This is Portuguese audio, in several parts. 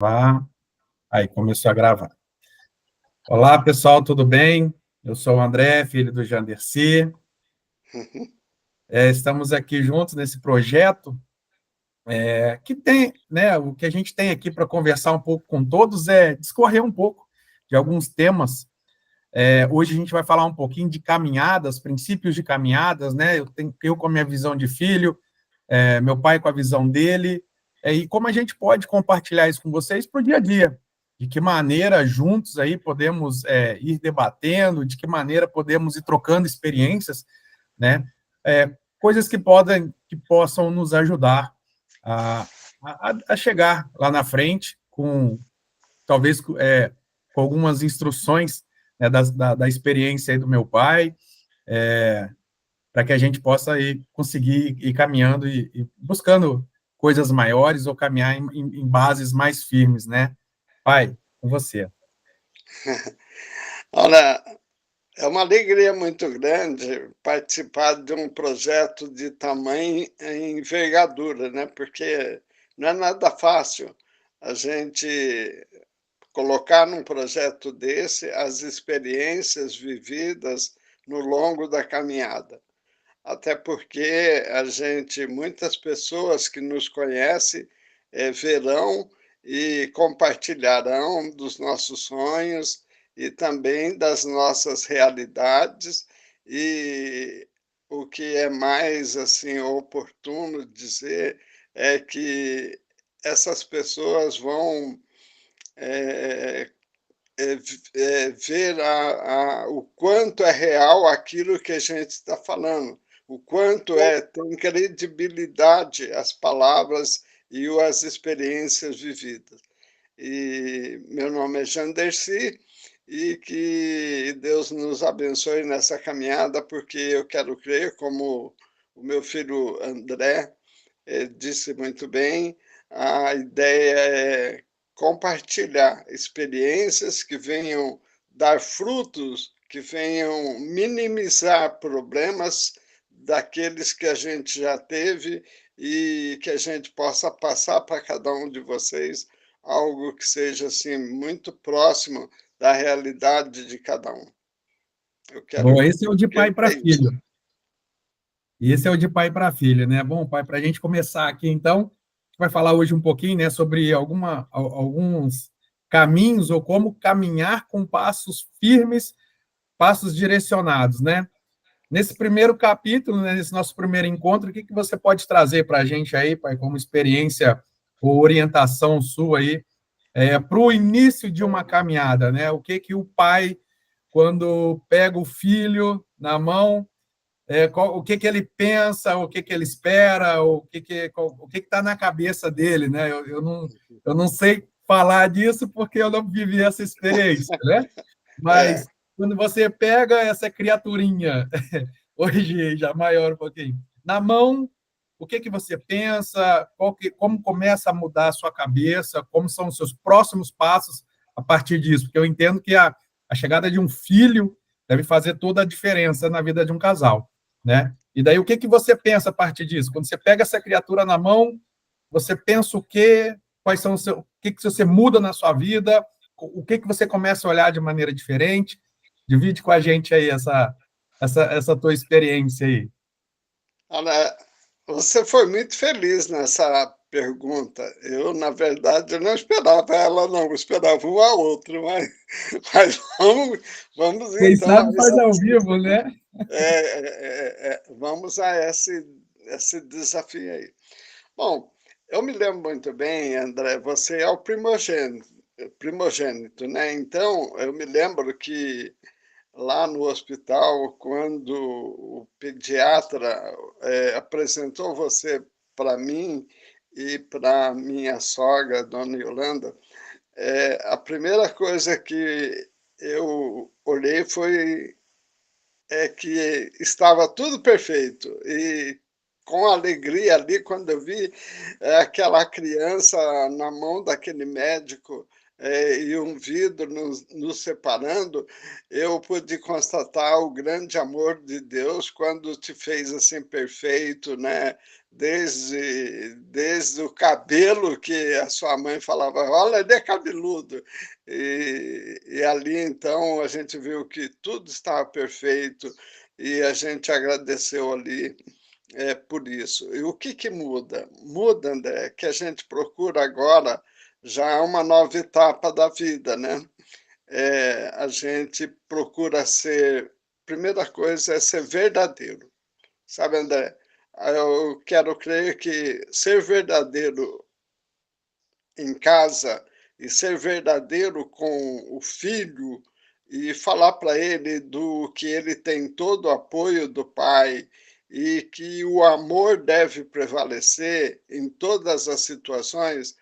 Vá. Aí, começou a gravar. Olá, pessoal, tudo bem? Eu sou o André, filho do Jandercy. Estamos aqui juntos nesse projeto que tem, né, o que a gente tem aqui para conversar um pouco com todos é discorrer um pouco de alguns temas. Hoje a gente vai falar um pouquinho de caminhadas, princípios de caminhadas, né? Eu com a minha visão de filho, meu pai com a visão dele, e como a gente pode compartilhar isso com vocês para o dia a dia. De que maneira juntos aí podemos ir debatendo, de que maneira podemos ir trocando experiências, né? Coisas que possam nos ajudar a chegar lá na frente com talvez com algumas instruções, né, da experiência aí do meu pai, para que a gente possa conseguir ir caminhando e buscando coisas maiores ou caminhar em bases mais firmes, né? Pai, com você. Olha, é uma alegria muito grande participar de um projeto de tamanho e envergadura, né? Porque não é nada fácil a gente colocar num projeto desse as experiências vividas no longo da caminhada. Até porque muitas pessoas que nos conhecem, verão e compartilharão dos nossos sonhos e também das nossas realidades, e o que é mais, assim, oportuno dizer é que essas pessoas vão, eh ver o quanto é real aquilo que a gente está falando, o quanto tem credibilidade as palavras e as experiências vividas. E meu nome é Jandercy, e que Deus nos abençoe nessa caminhada, porque eu quero crer, como o meu filho André disse muito bem, a ideia é compartilhar experiências que venham dar frutos, que venham minimizar problemas daqueles que a gente já teve, e que a gente possa passar para cada um de vocês algo que seja assim muito próximo da realidade de cada um. Eu Bom, quero esse é o de pai crer que para é isso. filho. E esse é o de pai para filho, né? Bom, pai, para a gente começar aqui, então, a gente vai falar hoje um pouquinho, né, sobre alguns caminhos ou como caminhar com passos firmes, passos direcionados, né? Nesse primeiro capítulo, né, nesse nosso primeiro encontro, o que você pode trazer para a gente aí, pai, como experiência ou orientação sua aí, para o início de uma caminhada, né? O que o pai, quando pega o filho na mão, o que ele pensa, o que ele espera, o que está na cabeça dele, né? Eu não sei falar disso porque eu não vivi essa experiência, né? É, Mas quando você pega essa criaturinha, hoje já maior um pouquinho, na mão, o que você pensa, como começa a mudar a sua cabeça, como são os seus próximos passos a partir disso? Porque eu entendo que a chegada de um filho deve fazer toda a diferença na vida de um casal, né? E daí, o que você pensa a partir disso? Quando você pega essa criatura na mão, você pensa o quê? Quais são o que você muda na sua vida? O que você começa a olhar de maneira diferente? Divide com a gente aí essa tua experiência aí. olha, você foi muito feliz nessa pergunta. Eu, na verdade, eu não esperava ela, não, eu esperava uma outra, mas, mas vamos Quem então a sabe faz ao vivo, né? vamos a esse desafio aí. Bom, eu me lembro muito bem, André, você é o primogênito, né? Então, eu me lembro que lá no hospital, quando o pediatra apresentou você para mim e para minha sogra, dona Yolanda, a primeira coisa que eu olhei foi que estava tudo perfeito. E com alegria ali, quando eu vi aquela criança na mão daquele médico, e um vidro nos separando, eu pude constatar o grande amor de Deus quando te fez assim perfeito, né? Desde o cabelo que a sua mãe falava, olha, ele é cabeludo. E ali, então, a gente viu que tudo estava perfeito e a gente agradeceu ali por isso. E o que que muda? Muda, André, que a gente procura agora já uma nova etapa da vida, né? A gente procura ser, primeira coisa é ser verdadeiro, sabe, André? Eu quero crer que ser verdadeiro em casa e ser verdadeiro com o filho e falar para ele do que ele tem todo o apoio do pai e que o amor deve prevalecer em todas as situações,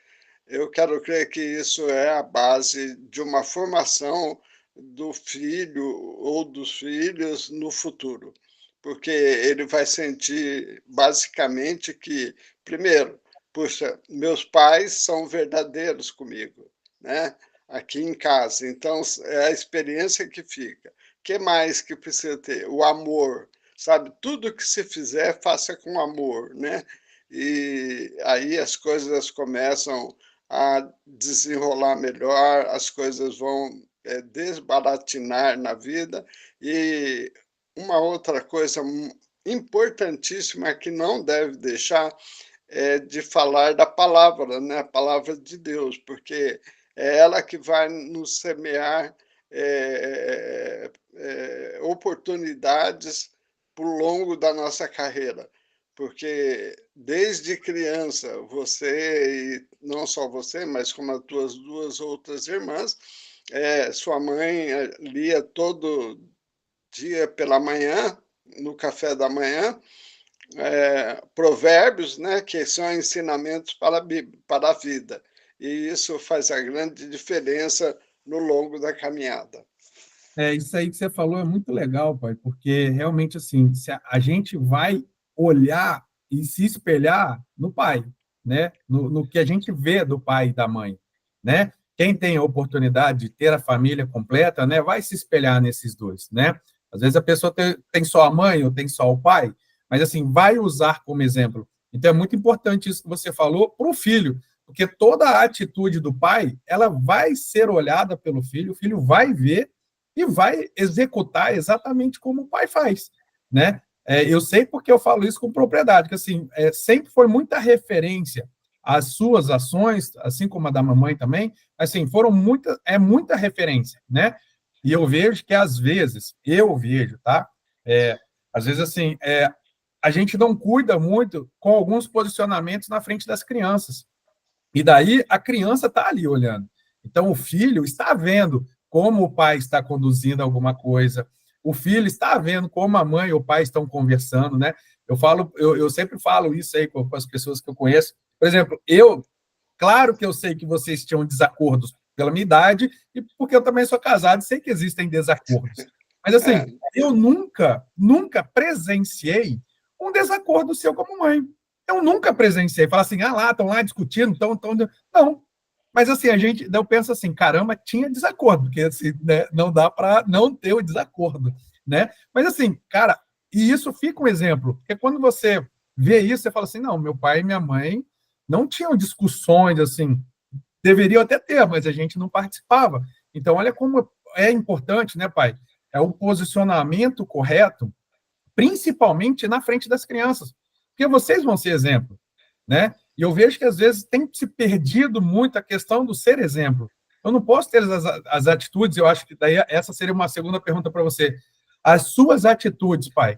eu quero crer que isso é a base de uma formação do filho ou dos filhos no futuro, porque ele vai sentir basicamente que, primeiro, puxa, meus pais são verdadeiros comigo, né? Aqui em casa. Então, é a experiência que fica. O que mais que precisa ter? O amor, sabe? Tudo que se fizer, faça com amor, né? E aí as coisas começam a desenrolar melhor, as coisas vão desbaratinar na vida. E uma outra coisa importantíssima que não deve deixar de falar da palavra, né? A palavra de Deus, porque é ela que vai nos semear oportunidades por longo da nossa carreira. Porque desde criança, você, e não só você, mas como as tuas duas outras irmãs, sua mãe lia todo dia pela manhã, no café da manhã, provérbios, né, que são ensinamentos para a vida. E isso faz a grande diferença no longo da caminhada. Isso aí que você falou é muito legal, pai, porque realmente assim, se a gente vai olhar e se espelhar no pai, né? No que a gente vê do pai e da mãe, né? Quem tem a oportunidade de ter a família completa, né, vai se espelhar nesses dois, né? Às vezes a pessoa tem só a mãe ou tem só o pai, mas assim, vai usar como exemplo. Então é muito importante isso que você falou para o filho, porque toda a atitude do pai, ela vai ser olhada pelo filho, o filho vai ver e vai executar exatamente como o pai faz, né? Eu sei porque eu falo isso com propriedade, que assim, sempre foi muita referência às suas ações, assim como a da mamãe também, assim, muita referência, né? E eu vejo que às vezes, tá? Às vezes, assim, a gente não cuida muito com alguns posicionamentos na frente das crianças. E daí a criança está ali olhando. Então o filho está vendo como o pai está conduzindo alguma coisa, o filho está vendo como a mãe e o pai estão conversando, né? Eu sempre falo isso aí com as pessoas que eu conheço. Por exemplo, claro que eu sei que vocês tinham desacordos pela minha idade e porque eu também sou casado e sei que existem desacordos. Mas assim, É, eu nunca presenciei um desacordo seu como mãe. Eu nunca presenciei. Falar assim, lá, estão lá discutindo, estão. Não. Mas assim, eu penso assim, caramba, tinha desacordo, porque assim, né, não dá para não ter o desacordo, né? Mas assim, cara, e isso fica um exemplo, porque quando você vê isso, você fala assim, não, meu pai e minha mãe não tinham discussões assim, deveriam até ter, mas a gente não participava. Então, olha como é importante, né, pai? É o posicionamento correto, principalmente na frente das crianças, porque vocês vão ser exemplo, né? E eu vejo que às vezes tem se perdido muito a questão do ser exemplo. Eu não posso ter as atitudes, eu acho que daí essa seria uma segunda pergunta para você. As suas atitudes, pai,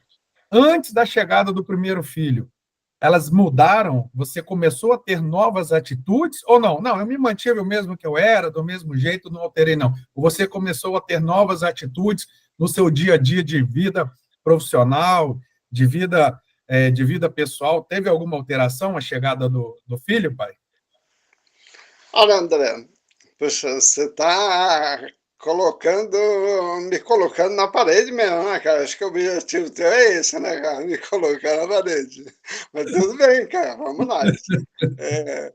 antes da chegada do primeiro filho, elas mudaram? Você começou a ter novas atitudes ou não? Não, eu me mantive o mesmo que eu era, do mesmo jeito, não alterei, não. Ou você começou a ter novas atitudes no seu dia a dia de vida profissional, de vida pessoal? Teve alguma alteração a chegada do filho, pai? olha, André, poxa, você está me colocando na parede mesmo, né, cara? Acho que o objetivo teu é esse, né, cara? Me colocar na parede. Mas tudo bem, cara, vamos lá. É,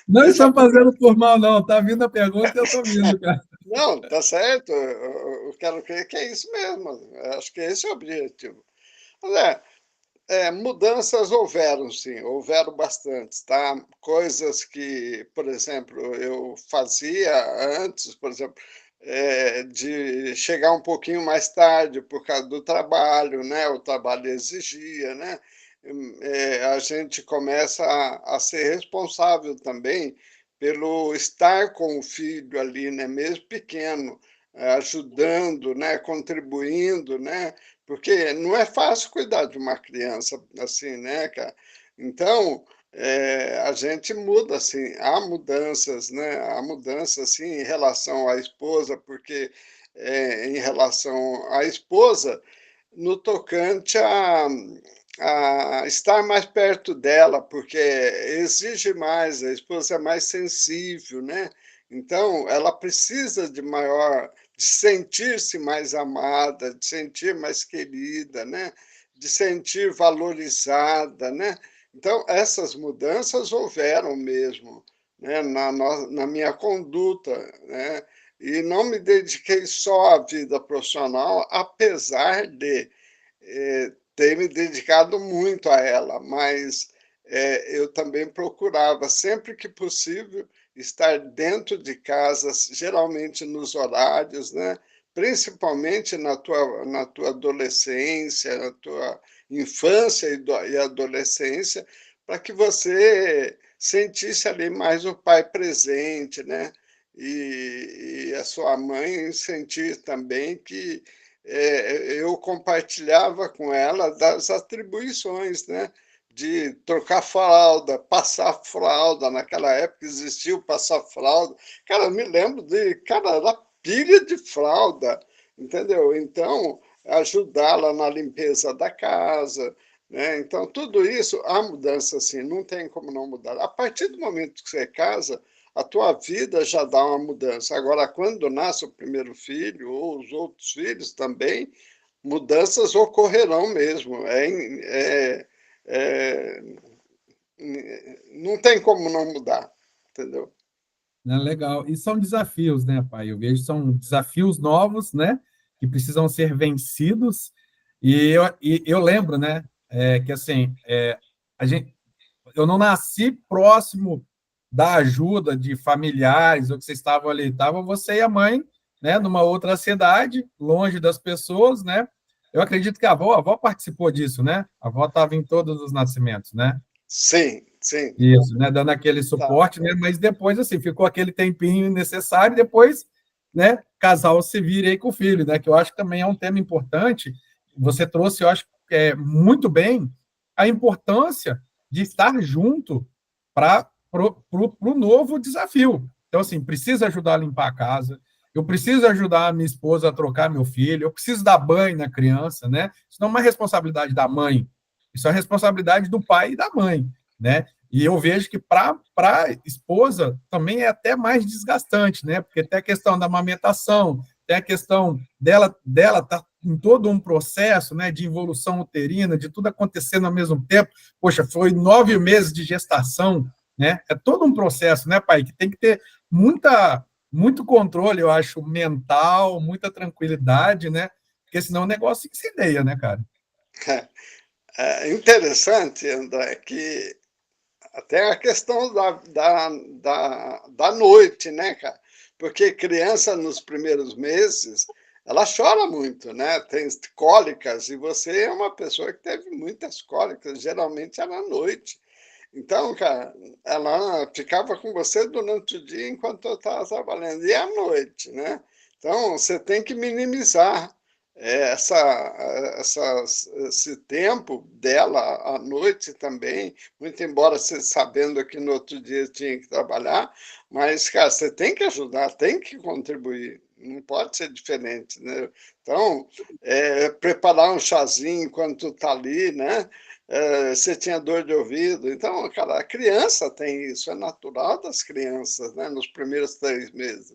Não essa estou fazendo por mal, não. Está vindo a pergunta e eu estou vindo, cara. Não, tá certo. Eu quero crer que é isso mesmo. Eu acho que esse é o objetivo. Olha, mudanças houveram, sim, houveram bastantes, tá? Coisas que, por exemplo, eu fazia antes, por exemplo, de chegar um pouquinho mais tarde por causa do trabalho, né? O trabalho exigia, né? A gente começa a ser responsável também pelo estar com o filho ali, né? Mesmo pequeno, ajudando, né? Contribuindo, né? Porque não é fácil cuidar de uma criança assim, né, cara? Então, a gente muda, assim, há mudanças, né? Há mudanças, assim, em relação à esposa, porque em relação à esposa, no tocante a estar mais perto dela, porque exige mais, a esposa é mais sensível, né? Então, ela precisa de sentir-se mais amada, de sentir mais querida, né? De sentir valorizada, né? Então, essas mudanças houveram mesmo, né? Na minha conduta, né? E não me dediquei só à vida profissional, apesar de ter me dedicado muito a ela, mas eu também procurava, sempre que possível, estar dentro de casa, geralmente nos horários, né? Principalmente na tua adolescência, na tua infância e adolescência, para que você sentisse ali mais o pai presente, né? E a sua mãe sentir também que eu compartilhava com ela das atribuições, né? De trocar fralda, passar fralda. Naquela época existia o passar fralda. Cara, eu me lembro cara, era pilha de fralda, entendeu? Então, ajudá-la na limpeza da casa, né? Então, tudo isso, a mudança, assim, não tem como não mudar. A partir do momento que você casa, a tua vida já dá uma mudança. Agora, quando nasce o primeiro filho, ou os outros filhos também, mudanças ocorrerão mesmo. É, não tem como não mudar, entendeu? Né, legal. E são desafios, né, pai? Eu vejo que são desafios novos, né, que precisam ser vencidos. E eu lembro, né, que assim, a gente, eu não nasci próximo da ajuda de familiares, ou que vocês estavam ali, estavam você e a mãe, né, numa outra cidade, longe das pessoas, né? Eu acredito que a avó participou disso, né? A avó estava em todos os nascimentos, né? Sim, sim. Isso, né? Dando aquele Tá. suporte, né? Mas depois, assim, ficou aquele tempinho necessário, e depois, né? Casal se vira aí com o filho, né? Que eu acho que também é um tema importante. Você trouxe, eu acho, muito bem a importância de estar junto para o novo desafio. Então, assim, precisa ajudar a limpar a casa, eu preciso ajudar a minha esposa a trocar meu filho, eu preciso dar banho na criança, né? Isso não é uma responsabilidade da mãe, isso é responsabilidade do pai e da mãe, né? E eu vejo que para a esposa também é até mais desgastante, né? Porque tem a questão da amamentação, tem a questão dela tá em todo um processo, né, de involução uterina, de tudo acontecendo ao mesmo tempo. Poxa, foi 9 meses de gestação, né? É todo um processo, né, pai? Que tem que ter muito controle, eu acho, mental, muita tranquilidade, né? Porque senão o negócio se incendeia, né, cara? É interessante, André, que até a questão da noite, né, cara? Porque criança nos primeiros meses, ela chora muito, né? Tem cólicas, e você é uma pessoa que teve muitas cólicas, geralmente era à noite. Então, cara, ela ficava com você durante o dia enquanto eu estava trabalhando, e à noite, né? Então, você tem que minimizar esse tempo dela à noite também, muito embora você sabendo que no outro dia tinha que trabalhar, mas, cara, você tem que ajudar, tem que contribuir, não pode ser diferente, né? Então, preparar um chazinho enquanto está ali, né? Você tinha dor de ouvido. Então, cara, a criança tem isso, é natural das crianças, né? Nos primeiros 3 meses.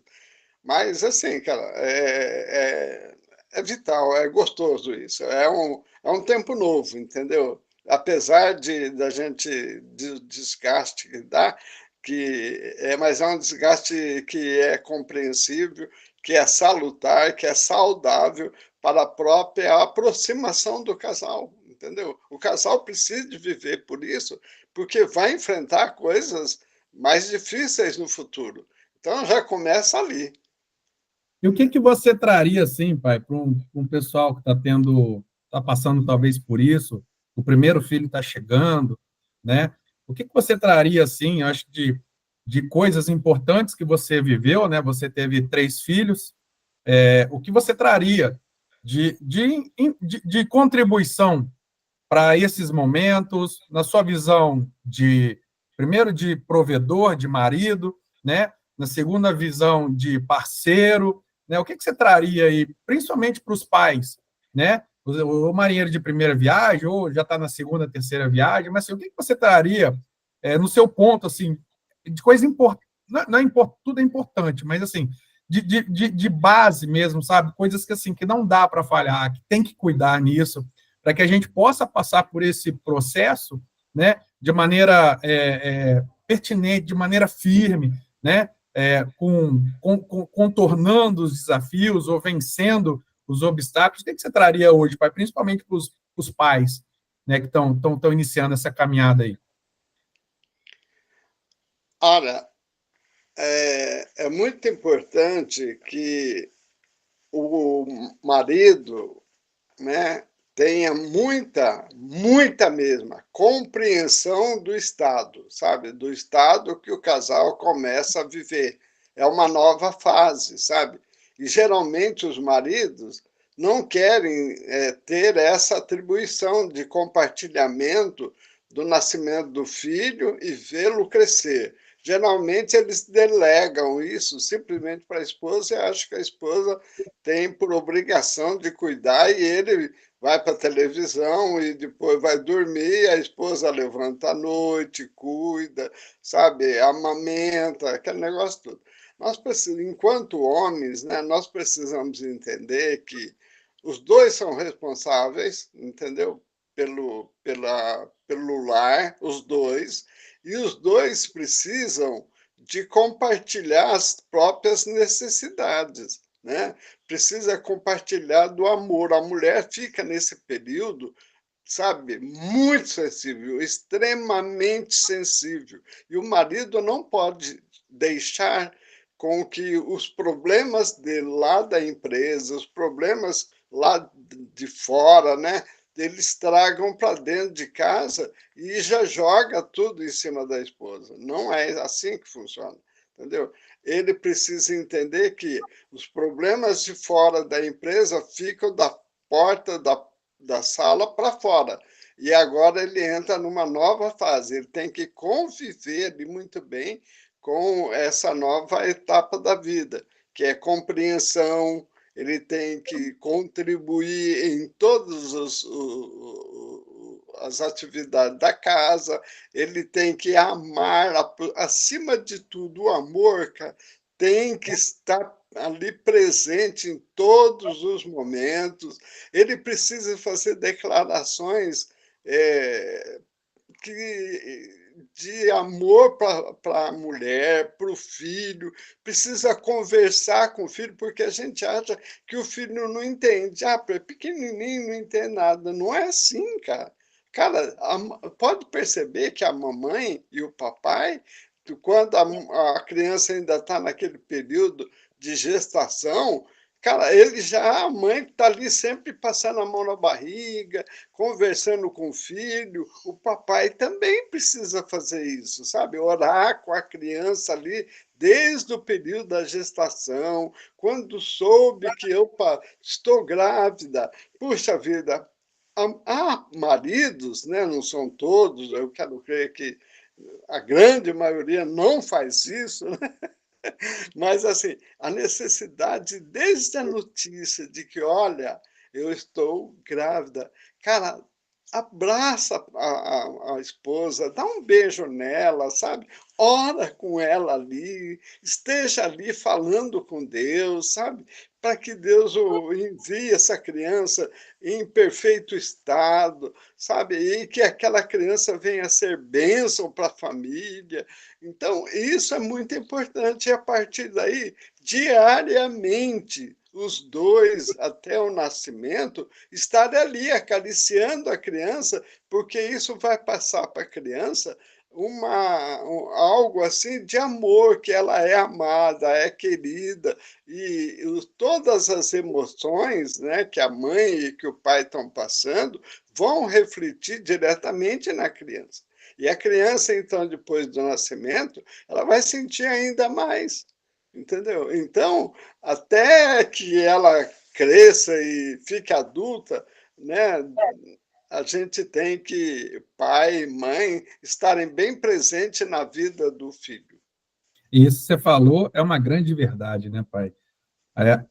Mas, assim, cara, é vital, é gostoso isso. É um tempo novo, entendeu? Apesar da gente, de desgaste que dá, mas é um desgaste que é compreensível, que é salutar, que é saudável para a própria aproximação do casal, entendeu? O casal precisa de viver por isso, porque vai enfrentar coisas mais difíceis no futuro. Então já começa ali. E o que que você traria, assim, pai, para um pessoal que está passando talvez por isso, o primeiro filho está chegando, né? O que que você traria, assim, eu acho, de coisas importantes que você viveu, né? Você teve 3 filhos, o que você traria de contribuição para esses momentos, na sua visão primeiro, de provedor, de marido, né? Na segunda visão, de parceiro, né? O que que você traria aí, principalmente para os pais, né? O marinheiro de primeira viagem, ou já está na segunda, terceira viagem, mas assim, o que que você traria no seu ponto, assim, de coisa importante, não é tudo é importante, mas assim, de base mesmo, sabe? Coisas que assim que não dá para falhar, que tem que cuidar nisso, para que a gente possa passar por esse processo, né, de maneira pertinente, de maneira firme, né, contornando os desafios ou vencendo os obstáculos. O que você traria hoje, pai, principalmente para os pais, né, que estão iniciando essa caminhada aí? Ora, é muito importante que o marido, né, tenha muita mesma compreensão do estado, sabe? Do estado que o casal começa a viver. É uma nova fase, sabe? E geralmente os maridos não querem ter essa atribuição de compartilhamento do nascimento do filho e vê-lo crescer. Geralmente eles delegam isso simplesmente para a esposa e acham que a esposa tem por obrigação de cuidar e ele vai para a televisão e depois vai dormir, a esposa levanta à noite, cuida, sabe, amamenta, aquele negócio todo. Nós precisamos, enquanto homens, né, nós precisamos entender que os dois são responsáveis, entendeu? Pelo lar, os dois, e os dois precisam de compartilhar as próprias necessidades, né? Precisa compartilhar do amor. A mulher fica nesse período, sabe, muito sensível, extremamente sensível. E o marido não pode deixar com que os problemas lá da empresa, os problemas lá de fora, né, eles tragam para dentro de casa e já joga tudo em cima da esposa. Não é assim que funciona, entendeu? Ele precisa entender que os problemas de fora da empresa ficam da porta da sala para fora. E agora ele entra numa nova fase. Ele tem que conviver ali muito bem com essa nova etapa da vida, que é compreensão. Ele tem que contribuir em todas as atividades da casa, ele tem que amar, acima de tudo, o amor, cara, tem que estar ali presente em todos os momentos, ele precisa fazer declarações de amor para a mulher, para o filho, precisa conversar com o filho, porque a gente acha que o filho não entende. Ah, é pequenininho, não entende nada. Não é assim, cara. Cara, pode perceber que a mamãe e o papai, quando a criança ainda está naquele período de gestação, cara, a mãe está ali sempre passando a mão na barriga, conversando com o filho, o papai também precisa fazer isso, sabe? Orar com a criança ali desde o período da gestação, quando soube que eu estou grávida. Puxa vida, há maridos, né? Não são todos, eu quero crer que a grande maioria não faz isso, né? Mas, assim, a necessidade, desde a notícia de que, olha, eu estou grávida, cara, abraça a esposa, dá um beijo nela, sabe? Ora com ela ali, esteja ali falando com Deus, sabe? Para que Deus envie essa criança em perfeito estado, sabe? E que aquela criança venha a ser bênção para a família. Então, isso é muito importante. E a partir daí, diariamente, os dois, até o nascimento, estar ali acariciando a criança, porque isso vai passar para a criança algo assim de amor, que ela é amada, é querida, e todas as emoções, né, que a mãe e que o pai estão passando vão refletir diretamente na criança. E a criança, então, depois do nascimento, ela vai sentir ainda mais, entendeu? Então, até que ela cresça e fique adulta, né, a gente tem que, pai e mãe, estarem bem presentes na vida do filho. E isso que você falou é uma grande verdade, né, pai? É,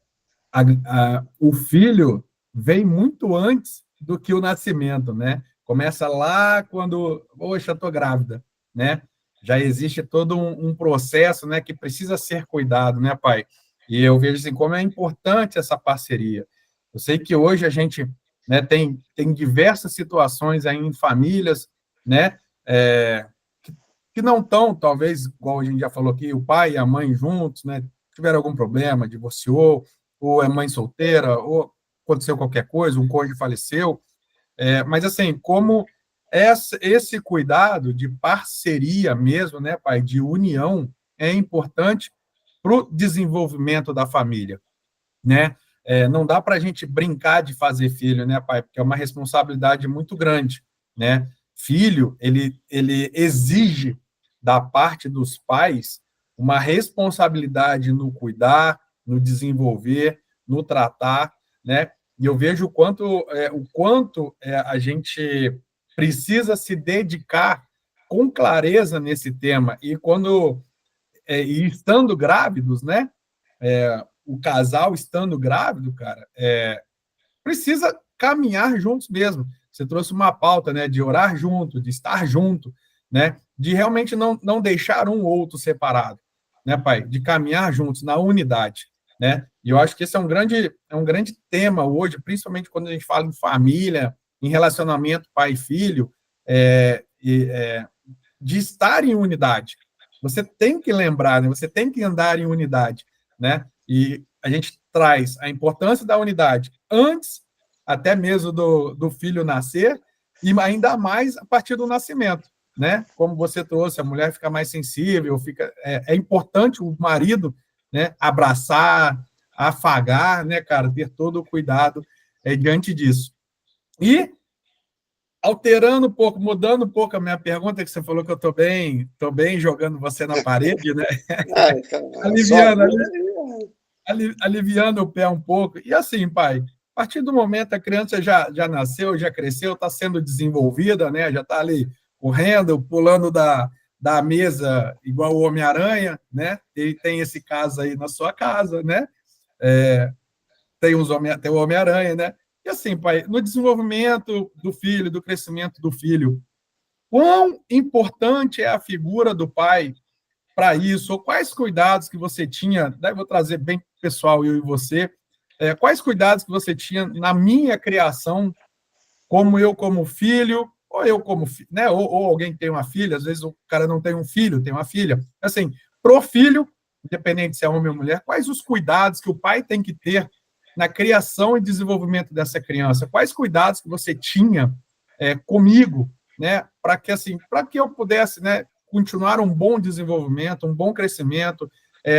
o filho vem muito antes do que o nascimento, né? Começa lá quando, poxa, estou grávida, né? Já existe todo um processo, né, que precisa ser cuidado, né, pai? E eu vejo assim como é importante essa parceria. Eu sei que hoje a gente, né, tem diversas situações aí em famílias, né, que não estão, talvez, igual a gente já falou aqui, o pai e a mãe juntos, né, tiveram algum problema, divorciou, ou é mãe solteira, ou aconteceu qualquer coisa, um cônjuge faleceu. Mas, assim, como esse cuidado de parceria mesmo, né, pai, de união, é importante para o desenvolvimento da família, né? Não dá para a gente brincar de fazer filho, né, pai? Porque é uma responsabilidade muito grande, né? Filho, ele exige da parte dos pais uma responsabilidade no cuidar, no desenvolver, no tratar, né? E eu vejo o quanto a gente precisa se dedicar com clareza nesse tema. E estando grávidos, né? O casal estando grávido, cara, precisa caminhar juntos mesmo. Você trouxe uma pauta, né, de orar junto, de estar junto, né, de realmente não deixar um ou outro separado, né, pai, de caminhar juntos na unidade, né. E eu acho que esse é um grande tema hoje, principalmente quando a gente fala em família, em relacionamento pai e filho, de estar em unidade. Você tem que lembrar, né? Você tem que andar em unidade, né? E a gente traz a importância da unidade antes, até mesmo do filho nascer, e ainda mais a partir do nascimento, né? Como você trouxe, a mulher fica mais sensível, é importante o marido, né, abraçar, afagar, né, cara, ter todo o cuidado diante disso. E alterando um pouco, mudando um pouco a minha pergunta, que você falou que eu estou bem jogando você na parede, né? Ah, então, a sua Aliviando, vida aliviando o pé um pouco. E assim, pai, a partir do momento a criança já nasceu, já cresceu, está sendo desenvolvida, né? Já está ali correndo, pulando da mesa igual o Homem-Aranha, né? Ele tem esse caso aí na sua casa, né? É, tem o Homem-Aranha, né? E assim, pai, no desenvolvimento do filho, do crescimento do filho, quão importante é a figura do pai para isso? Ou quais cuidados que você tinha? Daí eu vou trazer bem pessoal, eu e você. Quais cuidados que você tinha na minha criação, como filho, ou eu como filho, né? Ou alguém tem uma filha, às vezes o cara não tem um filho, tem uma filha. Assim, pro filho, independente se é homem ou mulher, quais os cuidados que o pai tem que ter na criação e desenvolvimento dessa criança? Quais cuidados que você tinha comigo, né, para que eu pudesse, né, continuar um bom desenvolvimento, um bom crescimento,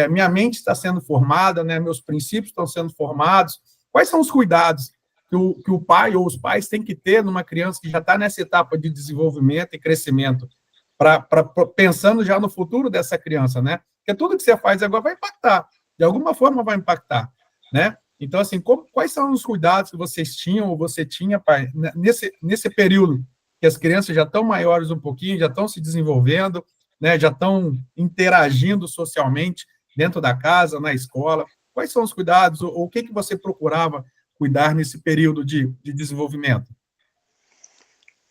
minha mente está sendo formada, né, meus princípios estão sendo formados. Quais são os cuidados que o pai ou os pais têm que ter numa criança que já está nessa etapa de desenvolvimento e crescimento, pensando já no futuro dessa criança, né? Porque tudo que você faz agora vai impactar, de alguma forma vai impactar, né? Então, assim, quais são os cuidados que vocês tinham ou você tinha, pai, nesse período que as crianças já estão maiores um pouquinho, já estão se desenvolvendo, né, já estão interagindo socialmente dentro da casa, na escola? Quais são os cuidados, ou o que você procurava cuidar nesse período de desenvolvimento?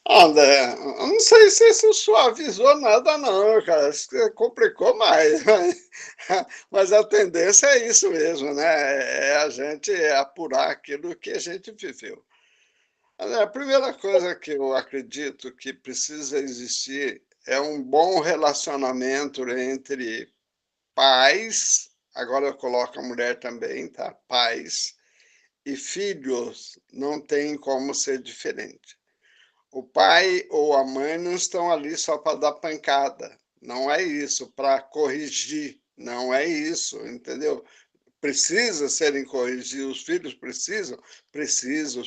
André, eu não sei se isso suavizou nada, não, cara. Acho que complicou mais. Mas a tendência é isso mesmo, né? É a gente apurar aquilo que a gente viveu. André, a primeira coisa que eu acredito que precisa existir é um bom relacionamento entre pais, agora eu coloco a mulher também, tá? Pais e filhos não tem como ser diferente. O pai ou a mãe não estão ali só para dar pancada. Não é isso, para corrigir. Não é isso, entendeu? Precisa serem corrigidos, os filhos precisam, precisam,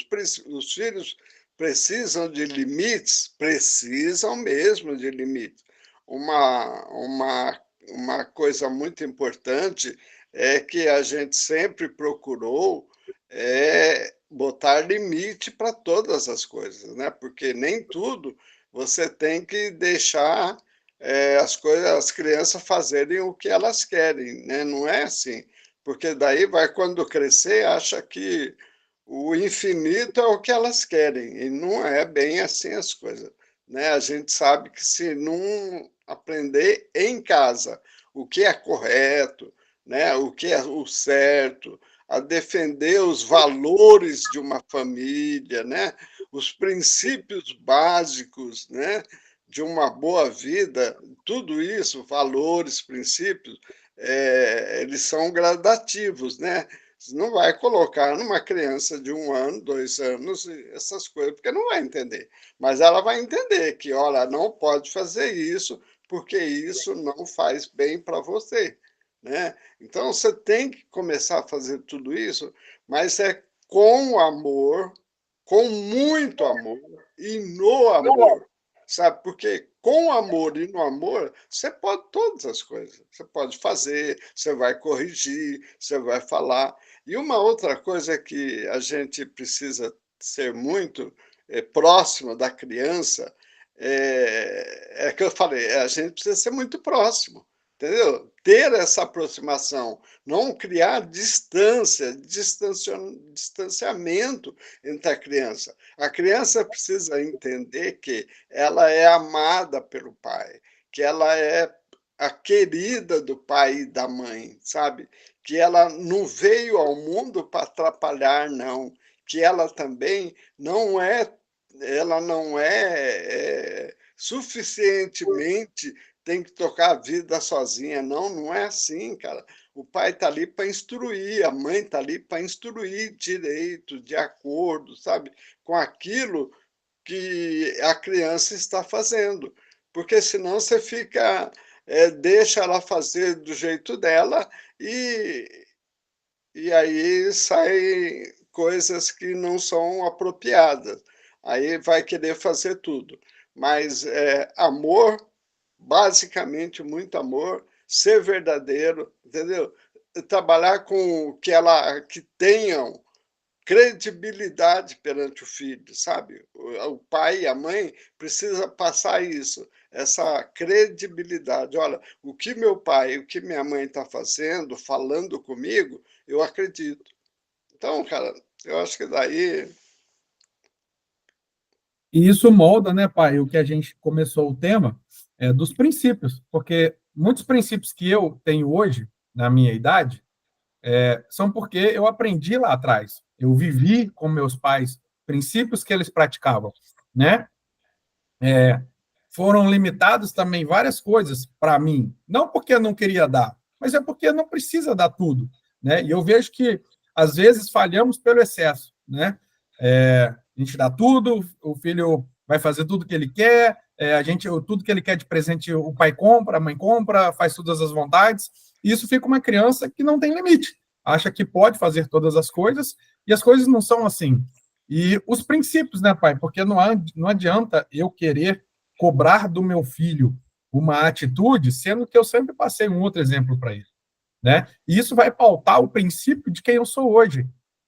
os filhos precisam de limites, precisam mesmo de limites. Uma coisa muito importante é que a gente sempre procurou botar limite para todas as coisas, né? Porque nem tudo você tem que deixar as coisas, as crianças fazerem o que elas querem, né? Não é assim, porque daí vai quando crescer acha que o infinito é o que elas querem e não é bem assim as coisas, né? A gente sabe que se não aprender em casa o que é correto, né? O que é o certo, a defender os valores de uma família, né? Os princípios básicos, né? De uma boa vida, tudo isso, valores, princípios, eles são gradativos, né? Você não vai colocar numa criança de 1 ano, 2 anos, essas coisas, porque não vai entender. Mas ela vai entender que, olha, não pode fazer isso, porque isso não faz bem para você, né? Então, você tem que começar a fazer tudo isso, mas é com amor, com muito amor e no amor, sabe? Porque com amor e no amor, você pode todas as coisas. Você pode fazer, você vai corrigir, você vai falar. E uma outra coisa que a gente precisa ser muito próximo da criança é que eu falei, a gente precisa ser muito próximo, entendeu? Ter essa aproximação, não criar distância, distanciamento entre a criança. A criança precisa entender que ela é amada pelo pai, que ela é a querida do pai e da mãe, sabe? Que ela não veio ao mundo para atrapalhar, não. Que ela também não é, ela não suficientemente tem que tocar a vida sozinha. Não, não é assim, cara. O pai está ali para instruir, a mãe está ali para instruir direito, de acordo, sabe? Com aquilo que a criança está fazendo. Porque senão você fica, deixa ela fazer do jeito dela e aí saem coisas que não são apropriadas. Aí vai querer fazer tudo. Mas amor, basicamente muito amor, ser verdadeiro, entendeu? Trabalhar com que tenham credibilidade perante o filho, sabe? O pai e a mãe precisa passar isso, essa credibilidade. Olha, o que meu pai, o que minha mãe está fazendo, falando comigo, eu acredito. Então, cara, eu acho que daí. E isso molda, né, pai, o que a gente começou o tema, dos princípios, porque muitos princípios que eu tenho hoje, na minha idade, são porque eu aprendi lá atrás. Eu vivi com meus pais princípios que eles praticavam, né? Foram limitadas também várias coisas para mim, não porque eu não queria dar, mas é porque não precisa dar tudo, né? E eu vejo que às vezes falhamos pelo excesso, né? A gente dá tudo, o filho vai fazer tudo que ele quer, tudo que ele quer de presente o pai compra, a mãe compra, faz todas as vontades, e isso fica uma criança que não tem limite, acha que pode fazer todas as coisas, e as coisas não são assim. E os princípios, né, pai? Porque não adianta eu querer cobrar do meu filho uma atitude, sendo que eu sempre passei um outro exemplo para ele, né? E isso vai pautar o princípio de quem eu sou hoje.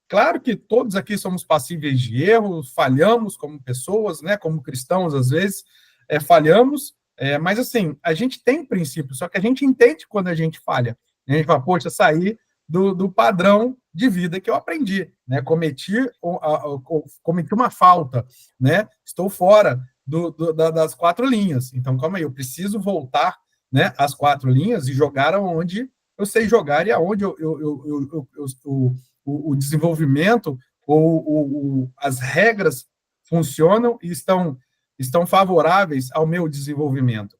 Claro que todos aqui somos passíveis de erros, falhamos como pessoas, né? Como cristãos, às vezes, falhamos, mas assim, a gente tem princípios, só que a gente entende quando a gente falha. A gente fala, poxa, saí do padrão de vida que eu aprendi, né? Cometi uma falta, né? Estou fora das 4 linhas. Então, calma aí, eu preciso voltar, né, às 4 linhas e jogar aonde eu sei jogar e aonde o desenvolvimento ou as regras funcionam e estão favoráveis ao meu desenvolvimento.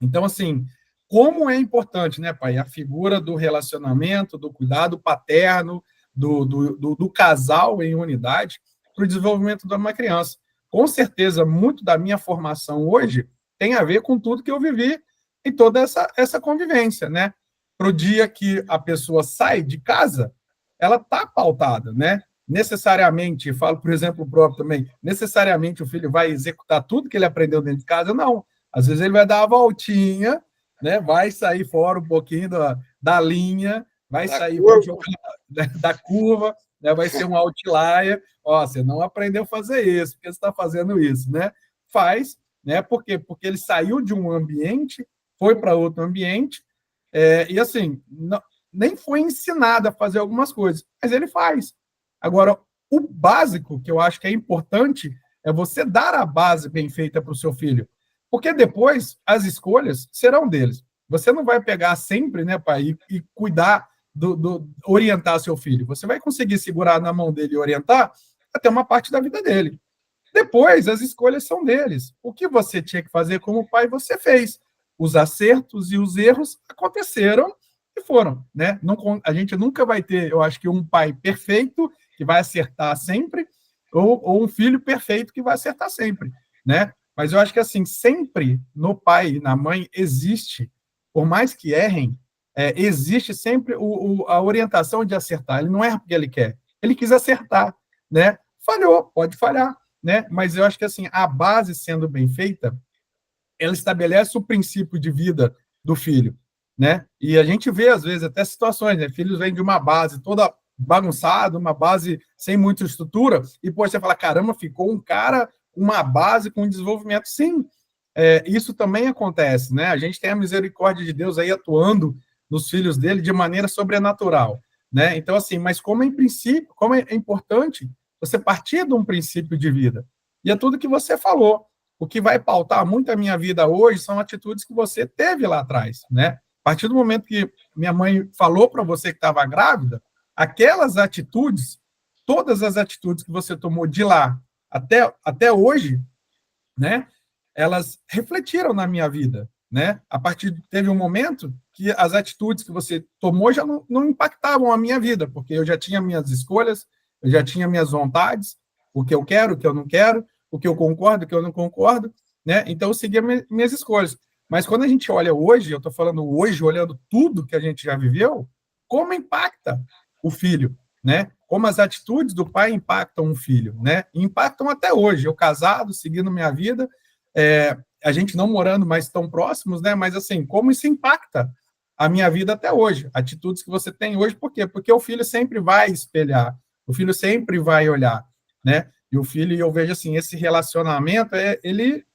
Então, assim, como é importante, né, pai, a figura do relacionamento, do cuidado paterno, do casal em unidade para o desenvolvimento de uma criança. Com certeza, muito da minha formação hoje tem a ver com tudo que eu vivi e toda essa convivência, né? Para o dia que a pessoa sai de casa, ela está pautada, né? Necessariamente, falo, por exemplo, próprio também, necessariamente o filho vai executar tudo que ele aprendeu dentro de casa? Não. Às vezes ele vai dar uma voltinha, né? Vai sair fora um pouquinho da linha, vai sair, vai jogar da curva, né? Vai ser um outlier. Ó, você não aprendeu a fazer isso, porque você está fazendo isso, né? Faz, né? Por quê? Porque ele saiu de um ambiente, foi para outro ambiente, e assim, não, nem foi ensinado a fazer algumas coisas, mas ele faz. Agora, o básico que eu acho que é importante é você dar a base bem feita para o seu filho, porque depois as escolhas serão deles. Você não vai pegar sempre, né, pai, e cuidar orientar seu filho. Você vai conseguir segurar na mão dele e orientar até uma parte da vida dele. Depois, as escolhas são deles. O que você tinha que fazer como pai, você fez. Os acertos e os erros aconteceram e foram, né? Não, a gente nunca vai ter, eu acho que um pai perfeito que vai acertar sempre ou um filho perfeito que vai acertar sempre, né? Mas eu acho que assim, sempre no pai e na mãe existe, por mais que errem, existe sempre a orientação de acertar. Ele não erra porque ele quer. Ele quis acertar, né? Falhou, pode falhar, né? Mas eu acho que assim, a base sendo bem feita, ela estabelece o princípio de vida do filho, né? E a gente vê às vezes até situações, né? Filhos vêm de uma base toda bagunçada, uma base sem muita estrutura, e depois você fala, caramba, ficou um cara com uma base com desenvolvimento. Sim, isso também acontece, né? A gente tem a misericórdia de Deus aí atuando nos filhos dele de maneira sobrenatural, né? Então, assim, mas como em princípio, como é importante você partir de um princípio de vida. E é tudo que você falou. O que vai pautar muito a minha vida hoje são atitudes que você teve lá atrás, né? A partir do momento que minha mãe falou para você que estava grávida, aquelas atitudes, todas as atitudes que você tomou de lá até hoje, né? Elas refletiram na minha vida, né? A partir teve um momento que as atitudes que você tomou já não impactavam a minha vida, porque eu já tinha minhas escolhas, eu já tinha minhas vontades, o que eu quero, o que eu não quero, o que eu concordo, o que eu não concordo, né? Então eu seguia minhas escolhas. Mas quando a gente olha hoje, eu estou falando hoje, olhando tudo que a gente já viveu, como impacta o filho, né? Como as atitudes do pai impactam um filho, né? E impactam até hoje. Eu casado, seguindo minha vida, a gente não morando mais tão próximos, né? Mas assim, como isso impacta a minha vida até hoje? Atitudes que você tem hoje, por quê? Porque o filho sempre vai espelhar, o filho sempre vai olhar, né? E o filho, eu vejo assim, esse relacionamento, ele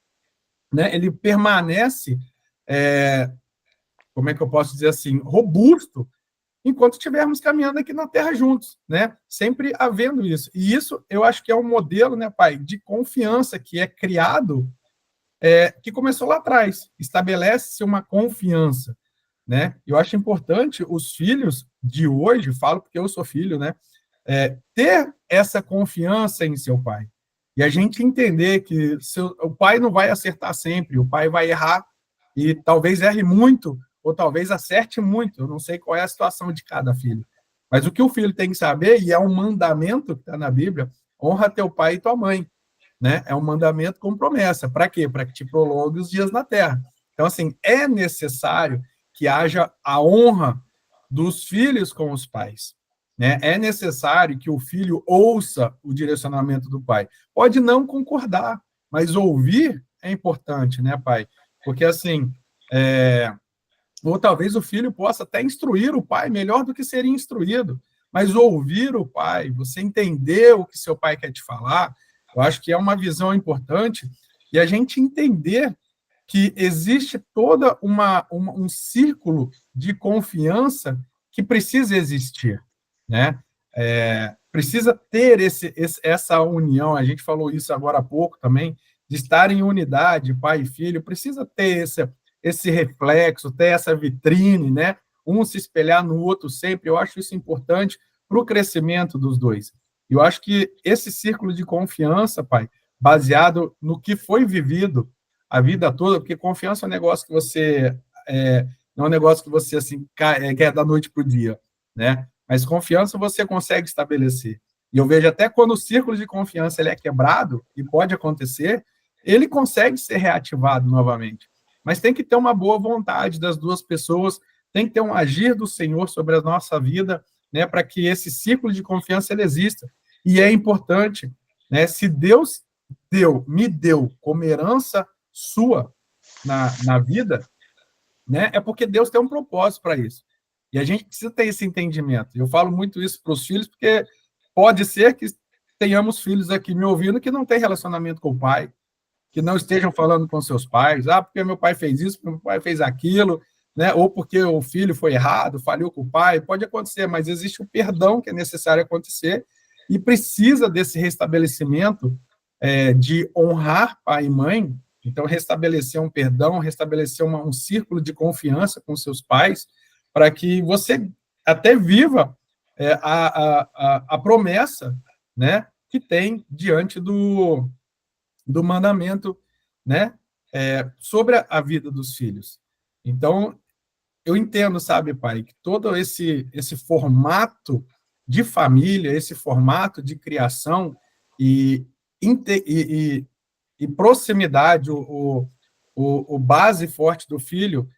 permanece, como é que eu posso dizer assim, robusto, enquanto estivermos caminhando aqui na Terra juntos, né? Sempre havendo isso. E isso, eu acho que é um modelo, né, pai, de confiança que é criado, que começou lá atrás. Estabelece-se uma confiança, né? Eu acho importante os filhos de hoje, falo porque eu sou filho, né? Ter essa confiança em seu pai. E a gente entender que o pai não vai acertar sempre, o pai vai errar, e talvez erre muito, ou talvez acerte muito. Eu não sei qual é a situação de cada filho. Mas o que o filho tem que saber, e é um mandamento que está na Bíblia, honra teu pai e tua mãe, né? É um mandamento com promessa. Para quê? Para que te prolongue os dias na terra. Então, assim, é necessário que haja a honra dos filhos com os pais, né? É necessário que o filho ouça o direcionamento do pai. Pode não concordar, mas ouvir é importante, né, pai? Porque, assim, ou talvez o filho possa até instruir o pai melhor do que seria instruído, mas ouvir o pai, você entender o que seu pai quer te falar, eu acho que é uma visão importante, e a gente entender que existe toda um círculo de confiança que precisa existir, né? Precisa ter essa união, a gente falou isso agora há pouco também, de estar em unidade, pai e filho, precisa ter esse reflexo, ter essa vitrine, né? Um se espelhar no outro sempre. Eu acho isso importante para o crescimento dos dois. Eu acho que esse círculo de confiança, pai, baseado no que foi vivido a vida toda, porque confiança é um negócio que você não é um negócio que você assim quer da noite para o dia, né? Mas confiança você consegue estabelecer. E eu vejo até quando o círculo de confiança ele é quebrado, e pode acontecer, ele consegue ser reativado novamente. Mas tem que ter uma boa vontade das duas pessoas, tem que ter um agir do Senhor sobre a nossa vida, né, para que esse ciclo de confiança ele exista. E é importante, né, se Deus me deu como herança sua na vida, né, é porque Deus tem um propósito para isso. E a gente precisa ter esse entendimento. Eu falo muito isso para os filhos, porque pode ser que tenhamos filhos aqui me ouvindo que não têm relacionamento com o pai, que não estejam falando com seus pais, porque meu pai fez isso, porque meu pai fez aquilo, né? Ou porque o filho foi errado, falhou com o pai, pode acontecer, mas existe o perdão que é necessário acontecer e precisa desse restabelecimento de honrar pai e mãe, então restabelecer um perdão, restabelecer um círculo de confiança com seus pais, para que você até viva a promessa, né, que tem diante do mandamento, né, sobre a vida dos filhos. Então, eu entendo, sabe, pai, que todo esse formato de família, esse formato de criação e, e proximidade, o base forte do filho,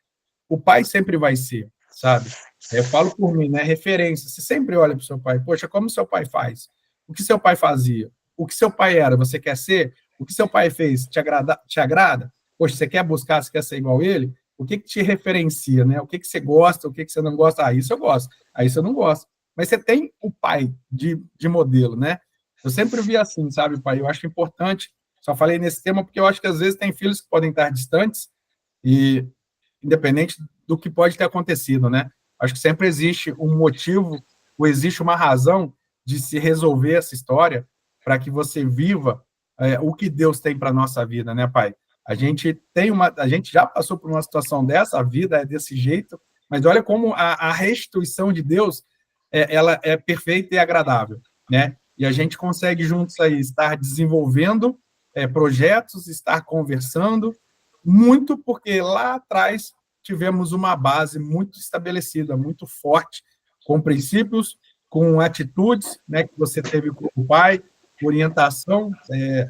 o pai sempre vai ser, sabe? Eu falo por mim, né? Referência. Você sempre olha para o seu pai. Poxa, como seu pai faz? O que seu pai fazia? O que seu pai era? Você quer ser? O que seu pai fez? Te agrada? Te agrada? Poxa, você quer buscar? Você quer ser igual a ele? O que te referencia, né? O que você gosta? O que você não gosta? Ah, isso eu gosto. Ah, isso eu não gosto. Mas você tem o pai de modelo, né? Eu sempre vi assim, sabe, pai? Eu acho importante. Só falei nesse tema porque eu acho que às vezes tem filhos que podem estar distantes e independente do que pode ter acontecido, né? Acho que sempre existe um motivo ou existe uma razão de se resolver essa história para que você viva o que Deus tem para nossa vida, né, pai? A gente já passou por uma situação dessa, a vida é desse jeito, mas olha como a restituição de Deus ela é perfeita e agradável, né? E a gente consegue juntos aí estar desenvolvendo projetos, estar conversando, muito porque lá atrás tivemos uma base muito estabelecida, muito forte, com princípios, com atitudes, né, que você teve com o pai, orientação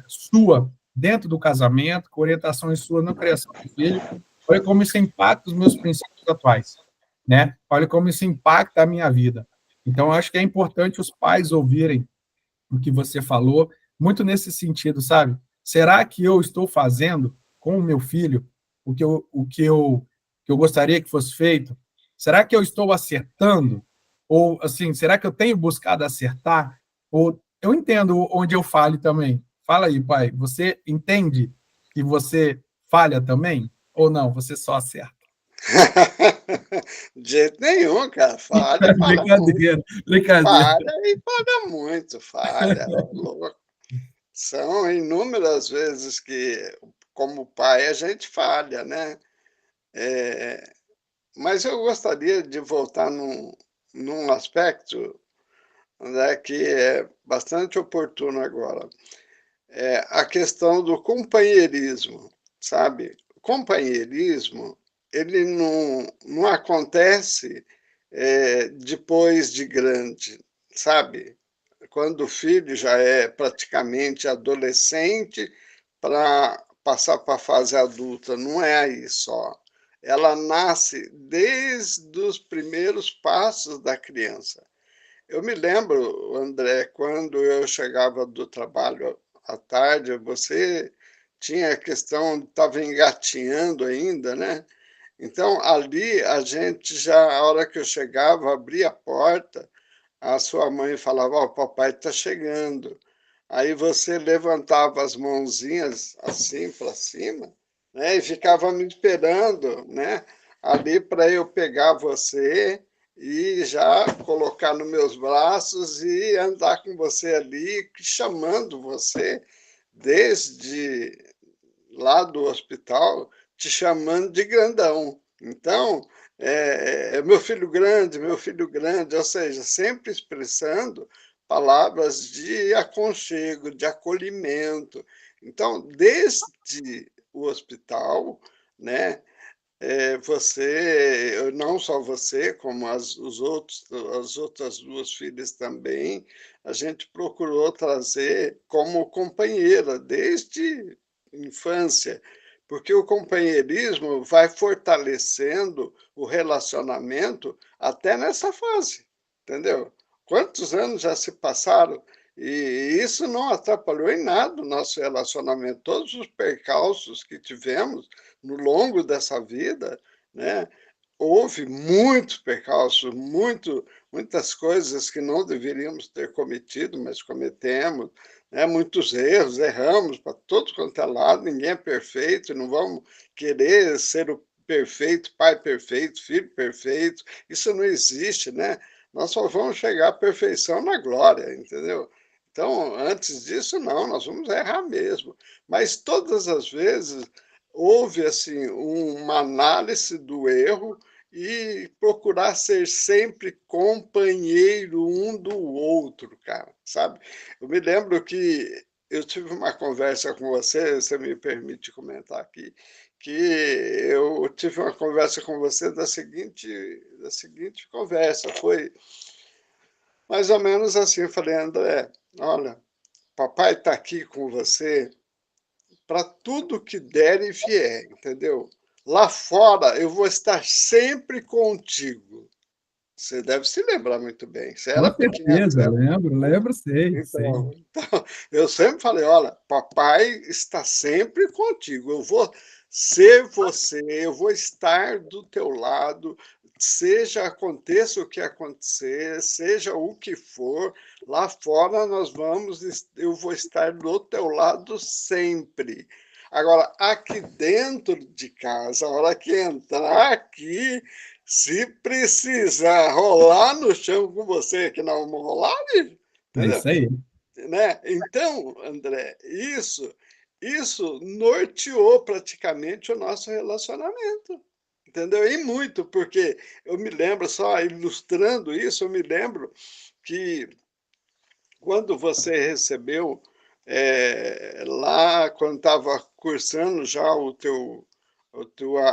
sua dentro do casamento, com orientação sua na criação do filho. Olha como isso impacta os meus princípios atuais, né? Olha como isso impacta a minha vida. Então, acho que é importante os pais ouvirem o que você falou, muito nesse sentido, sabe? Será que eu estou fazendo com o meu filho que eu gostaria que fosse feito? Será que eu estou acertando? Ou, assim, será que eu tenho buscado acertar? Ou eu entendo onde eu falho também. Fala aí, pai, você entende que você falha também? Ou não, você só acerta? De jeito nenhum, cara. Falha, falha muito. Brincadeira, brincadeira. Falha e falha muito, falha. Ô louco. São inúmeras vezes que, como pai, a gente falha, né? Eh, mas eu gostaria de voltar num aspecto, né, que é bastante oportuno agora. É a questão do companheirismo, sabe? O companheirismo, ele não acontece, depois de grande, sabe? Quando o filho já é praticamente adolescente para passar para a fase adulta, não é aí só. Ela nasce desde os primeiros passos da criança. Eu me lembro, André, quando eu chegava do trabalho à tarde, você tinha a questão, estava engatinhando ainda, né? Então, ali a gente já, a hora que eu chegava, abria a porta, a sua mãe falava: Ó, o papai está chegando. Aí você levantava as mãozinhas assim para cima, né? E ficava me esperando, né? Ali para eu pegar você e já colocar nos meus braços e andar com você ali, chamando você desde lá do hospital te chamando de grandão. Então, meu filho grande, ou seja, sempre expressando palavras de aconchego, de acolhimento. Então, desde o hospital, né, você, não só você, como as outras 2 filhas também, a gente procurou trazer como companheira desde infância, porque o companheirismo vai fortalecendo o relacionamento até nessa fase, entendeu? Quantos anos já se passaram e isso não atrapalhou em nada o nosso relacionamento. Todos os percalços que tivemos no longo dessa vida, né, houve muitos percalços, muitas coisas que não deveríamos ter cometido, mas cometemos, né, muitos erros, erramos para todo quanto é lado, ninguém é perfeito, não vamos querer ser o perfeito, pai perfeito, filho perfeito, isso não existe, né? Nós só vamos chegar à perfeição na glória, entendeu? Então, antes disso, não, nós vamos errar mesmo. Mas todas as vezes houve assim uma análise do erro e procurar ser sempre companheiro um do outro, cara, sabe? Eu me lembro que eu tive uma conversa com você, você me permite comentar aqui, que eu tive uma conversa com você da seguinte conversa, foi mais ou menos assim, eu falei, André, olha, papai está aqui com você para tudo que der e vier, entendeu? Lá fora eu vou estar sempre contigo. Você deve se lembrar muito bem. Você Com era pequeno, certeza, né? lembro, sei, sei. Então, eu sempre falei, olha, papai está sempre contigo. Eu vou ser você, eu vou estar do teu lado, seja aconteça o que acontecer, seja o que for, lá fora eu vou estar do teu lado sempre. Agora, aqui dentro de casa, a hora que entrar aqui, se precisar rolar no chão com você, que nós vamos rolar, bicho, É entendeu? isso aí. Né? Então, André, isso norteou praticamente o nosso relacionamento, entendeu? E muito, porque eu me lembro, só ilustrando isso, eu me lembro que quando você recebeu lá, quando estava cursando já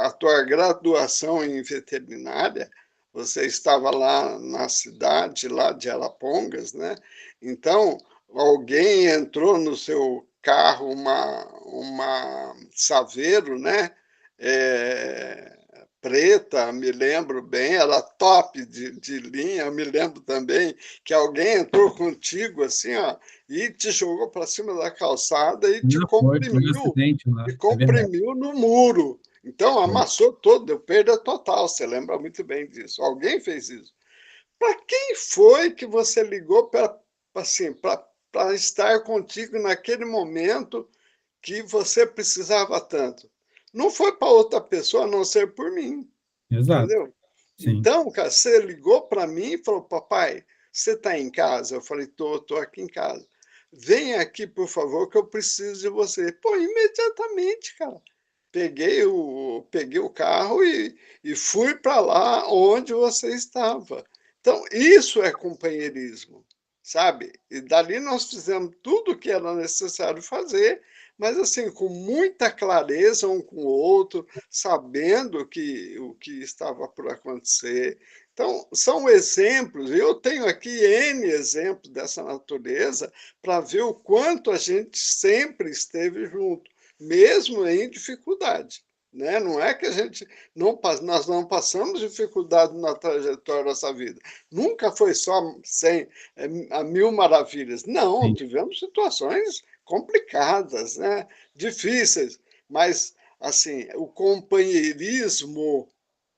a tua graduação em veterinária, você estava lá na cidade, lá de Arapongas, né? Então, alguém entrou no seu carro, uma Saveiro, né? É, preta, me lembro bem, era top de linha, eu me lembro também que alguém entrou contigo assim, ó, e te jogou para cima da calçada Não, foi um acidente lá, e é verdade. comprimiu no muro. Então Foi. amassou todo, deu perda total. Você lembra muito bem disso? Alguém fez isso. Para quem foi que você ligou para assim, para estar contigo naquele momento que você precisava tanto? Não foi para outra pessoa, a não ser por mim. Exato, Entendeu? sim. Então, cara, você ligou para mim e falou: papai, você está em casa? Eu falei: tô aqui em casa. Vem aqui, por favor, que eu preciso de você. Pô, imediatamente, cara. Peguei o carro e fui para lá onde você estava. Então, isso é companheirismo, sabe? E dali nós fizemos tudo o que era necessário fazer, mas assim, com muita clareza um com o outro, sabendo o que estava por acontecer. Então, são exemplos, eu tenho aqui N exemplos dessa natureza para ver o quanto a gente sempre esteve junto, mesmo em dificuldade. Né? Não é que a gente nós não passamos dificuldade na trajetória dessa vida. Nunca foi só sem a mil maravilhas. Não, Sim. tivemos situações complicadas, né? Difíceis, mas assim, o companheirismo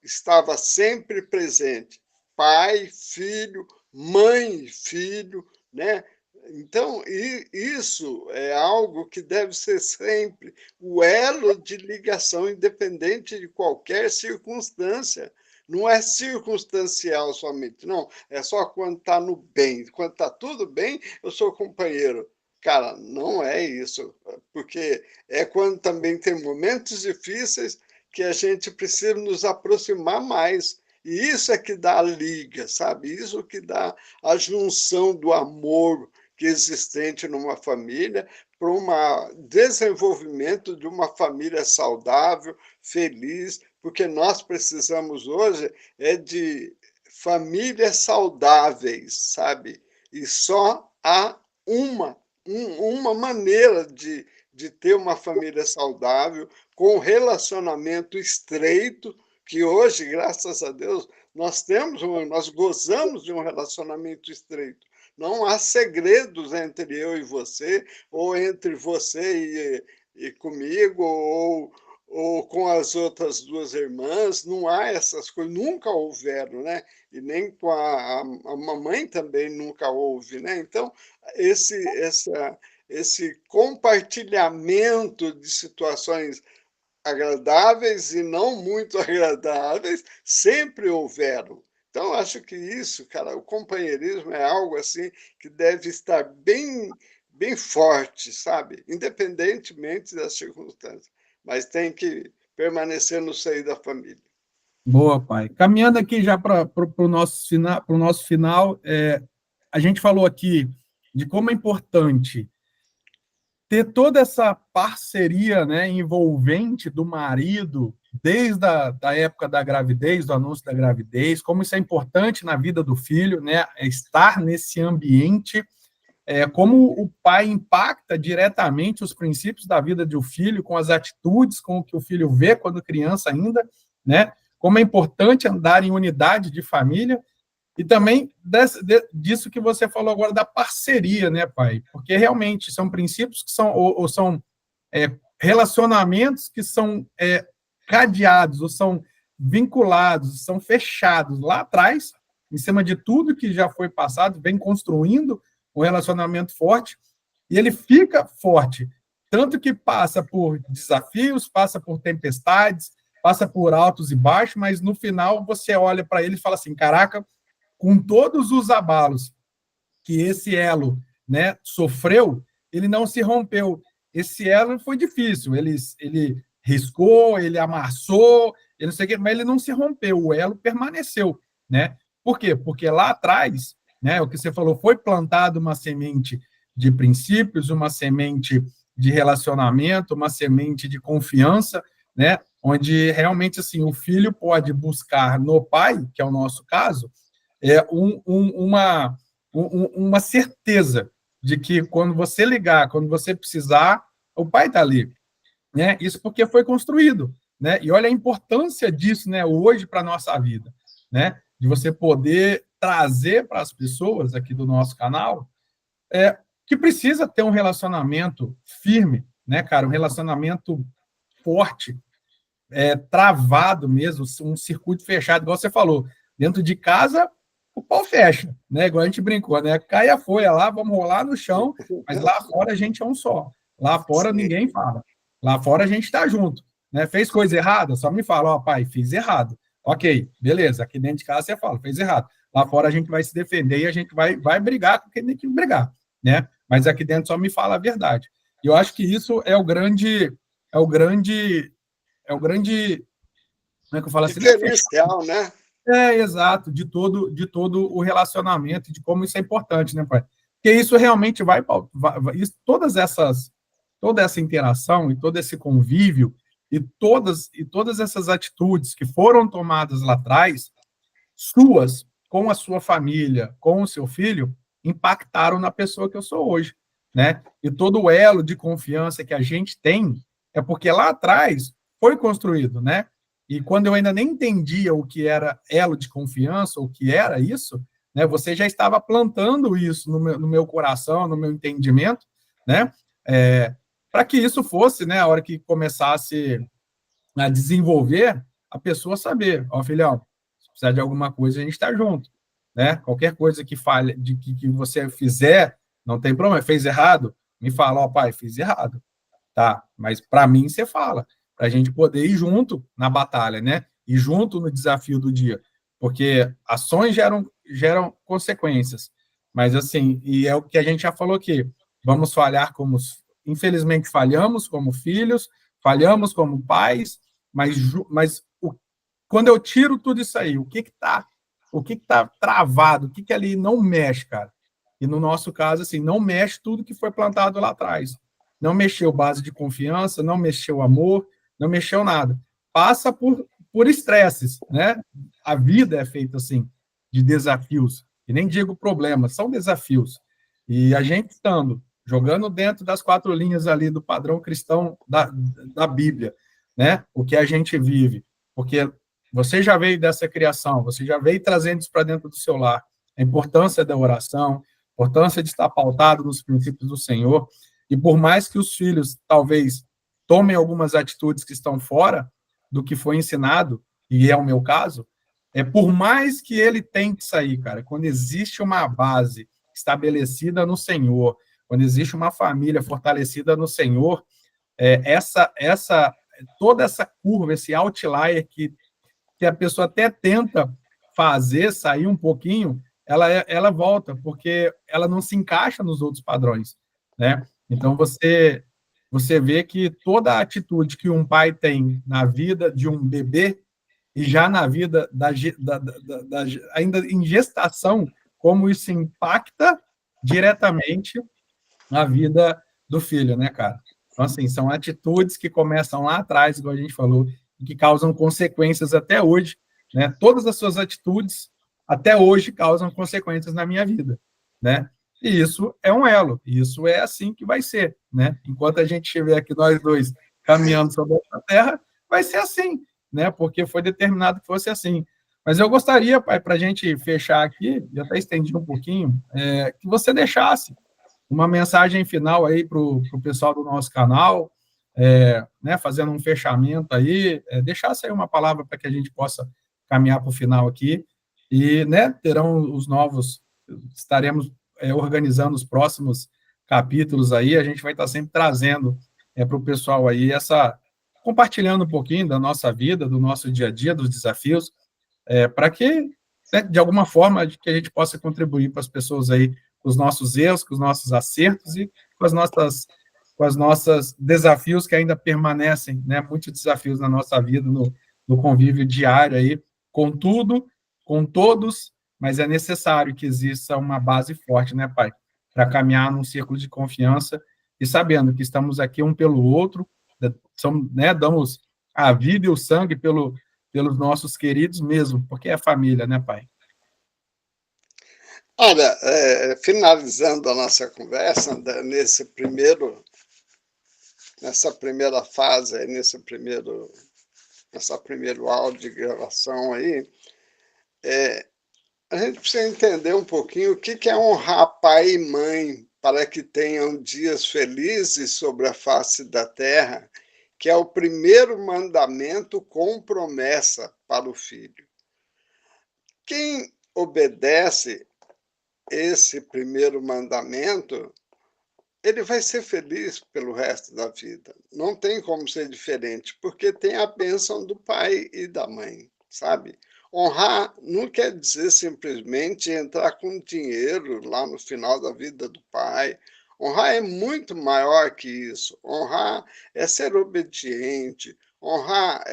estava sempre presente. Pai, filho, mãe, filho, né? Então, isso é algo que deve ser sempre o elo de ligação, independente de qualquer circunstância. Não é circunstancial somente, não. É só quando está no bem. Quando está tudo bem, eu sou companheiro. Cara, não é isso, porque é quando também tem momentos difíceis que a gente precisa nos aproximar mais. E isso é que dá a liga, sabe? Isso que dá a junção do amor que é existente numa família para um desenvolvimento de uma família saudável, feliz, porque nós precisamos hoje é de famílias saudáveis, sabe? E só há uma uma maneira de ter uma família saudável, com relacionamento estreito, que hoje, graças a Deus, nós gozamos de um relacionamento estreito. Não há segredos entre eu e você, ou entre você e comigo, ou com as outras duas irmãs, não há essas coisas, nunca houveram, né? E nem com a mamãe também nunca houve, né? Então, esse, essa, esse compartilhamento de situações agradáveis e não muito agradáveis sempre houveram. Então, acho que isso, cara, o companheirismo é algo assim que deve estar bem forte, sabe? Independentemente das circunstâncias, mas tem que permanecer no seio da família. Boa, pai. Caminhando aqui já para o nosso final, a gente falou aqui de como é importante ter toda essa parceria, né, envolvente do marido, desde da época da gravidez, do anúncio da gravidez, como isso é importante na vida do filho, né, estar nesse ambiente, como o pai impacta diretamente os princípios da vida do filho, com as atitudes, com o que o filho vê quando criança ainda, né, como é importante andar em unidade de família, e também disso que você falou agora, da parceria, né, pai? Porque realmente são princípios que são, ou são relacionamentos que são cadeados, ou são vinculados, são fechados lá atrás, em cima de tudo que já foi passado, vem construindo um relacionamento forte, e ele fica forte, tanto que passa por desafios, passa por tempestades, passa por altos e baixos, mas no final você olha para ele e fala assim, caraca, com todos os abalos que esse elo, né, sofreu, ele não se rompeu. Esse elo foi difícil, ele riscou, ele amassou, ele não sei o quê, mas ele não se rompeu, o elo permaneceu, né? Por quê? Porque lá atrás, né, o que você falou, foi plantada uma semente de princípios, uma semente de relacionamento, uma semente de confiança, né, onde realmente assim o filho pode buscar no pai, que é o nosso caso, uma certeza de que quando você ligar, quando você precisar, o pai está ali, né? Isso porque foi construído, né? E olha a importância disso, né? Hoje para a nossa vida, né? De você poder trazer para as pessoas aqui do nosso canal que precisa ter um relacionamento firme, né, cara? Um relacionamento forte, travado mesmo, um circuito fechado, igual você falou. Dentro de casa, o pau fecha, né? Igual a gente brincou, né? Cai a folha lá, vamos rolar no chão, mas lá fora a gente é um só. Lá fora ninguém fala. Lá fora a gente está junto. Né? Fez coisa errada? Só me fala, ó, pai, fiz errado. Ok, beleza. Aqui dentro de casa você fala, fez errado. Lá fora a gente vai se defender e a gente vai brigar com quem tem que brigar, né? Mas aqui dentro só me fala a verdade. E eu acho que isso é o grande, como é que eu falo assim? Diferencial, né? Exato, de todo o relacionamento, de como isso é importante, né, pai? Porque isso realmente toda essa interação e todo esse convívio e todas essas atitudes que foram tomadas lá atrás, suas, com a sua família, com o seu filho, impactaram na pessoa que eu sou hoje, né? E todo o elo de confiança que a gente tem é porque lá atrás foi construído, né? E quando eu ainda nem entendia o que era elo de confiança, o que era isso, né? Você já estava plantando isso no meu coração, no meu entendimento, né? Para que isso fosse, né? A hora que começasse a desenvolver, a pessoa saber, ó, filhão, se precisar de alguma coisa, a gente está junto, né? Qualquer coisa que falhe, que você fizer, não tem problema. Fez errado? Me fala, ó, pai, fiz errado. Tá, mas para mim você fala, para a gente poder ir junto na batalha, né? Ir junto no desafio do dia, porque ações geram consequências, mas assim, e é o que a gente já falou aqui, vamos falhar infelizmente, falhamos como filhos, falhamos como pais, mas quando eu tiro tudo isso aí, o que está travado, o que ali não mexe, cara? E no nosso caso, assim, não mexe tudo que foi plantado lá atrás. Não mexeu base de confiança, não mexeu amor, não mexeu nada. Passa por estresses, né? A vida é feita assim, de desafios. E nem digo problemas, são desafios. E a gente estando jogando dentro das 4 linhas ali do padrão cristão da Bíblia, né? O que a gente vive, porque você já veio dessa criação, você já veio trazendo isso para dentro do seu lar, a importância da oração, a importância de estar pautado nos princípios do Senhor, e por mais que os filhos talvez tomem algumas atitudes que estão fora do que foi ensinado, e é o meu caso, por mais que ele tente sair, cara, quando existe uma base estabelecida no Senhor, quando existe uma família fortalecida no Senhor, toda essa curva, esse outlier que a pessoa até tenta fazer sair um pouquinho, ela volta, porque ela não se encaixa nos outros padrões, né? Então, você vê que toda a atitude que um pai tem na vida de um bebê, e já na vida ainda em gestação, como isso impacta diretamente na vida do filho, né, cara? Então, assim, são atitudes que começam lá atrás, igual a gente falou, e que causam consequências até hoje, né? Todas as suas atitudes, até hoje, causam consequências na minha vida, né? E isso é um elo, e isso é assim que vai ser, né? Enquanto a gente estiver aqui, nós dois, caminhando sobre essa terra, vai ser assim, né? Porque foi determinado que fosse assim. Mas eu gostaria, pai, para a gente fechar aqui, já até estendi um pouquinho, que você deixasse uma mensagem final aí para o pessoal do nosso canal, né, fazendo um fechamento aí, deixasse aí uma palavra para que a gente possa caminhar para o final aqui, e, né, estaremos organizando os próximos capítulos aí, a gente vai estar sempre trazendo para o pessoal aí compartilhando um pouquinho da nossa vida, do nosso dia a dia, dos desafios, para que, né, de alguma forma, que a gente possa contribuir para as pessoas aí com os nossos erros, com os nossos acertos e com as nossas desafios que ainda permanecem, né, muitos desafios na nossa vida, no convívio diário aí, com tudo, com todos, mas é necessário que exista uma base forte, né, pai, para caminhar num círculo de confiança e sabendo que estamos aqui um pelo outro, né, damos a vida e o sangue pelos nossos queridos mesmo, porque é família, né, pai? Olha, finalizando a nossa conversa, nessa primeira fase, nessa primeiro áudio de gravação aí, a gente precisa entender um pouquinho o que é honrar pai e mãe para que tenham dias felizes sobre a face da terra, que é o primeiro mandamento com promessa para o filho. Quem obedece esse primeiro mandamento, ele vai ser feliz pelo resto da vida. Não tem como ser diferente, porque tem a bênção do pai e da mãe, sabe? Honrar não quer dizer simplesmente entrar com dinheiro lá no final da vida do pai. Honrar é muito maior que isso. Honrar é ser obediente. Honrar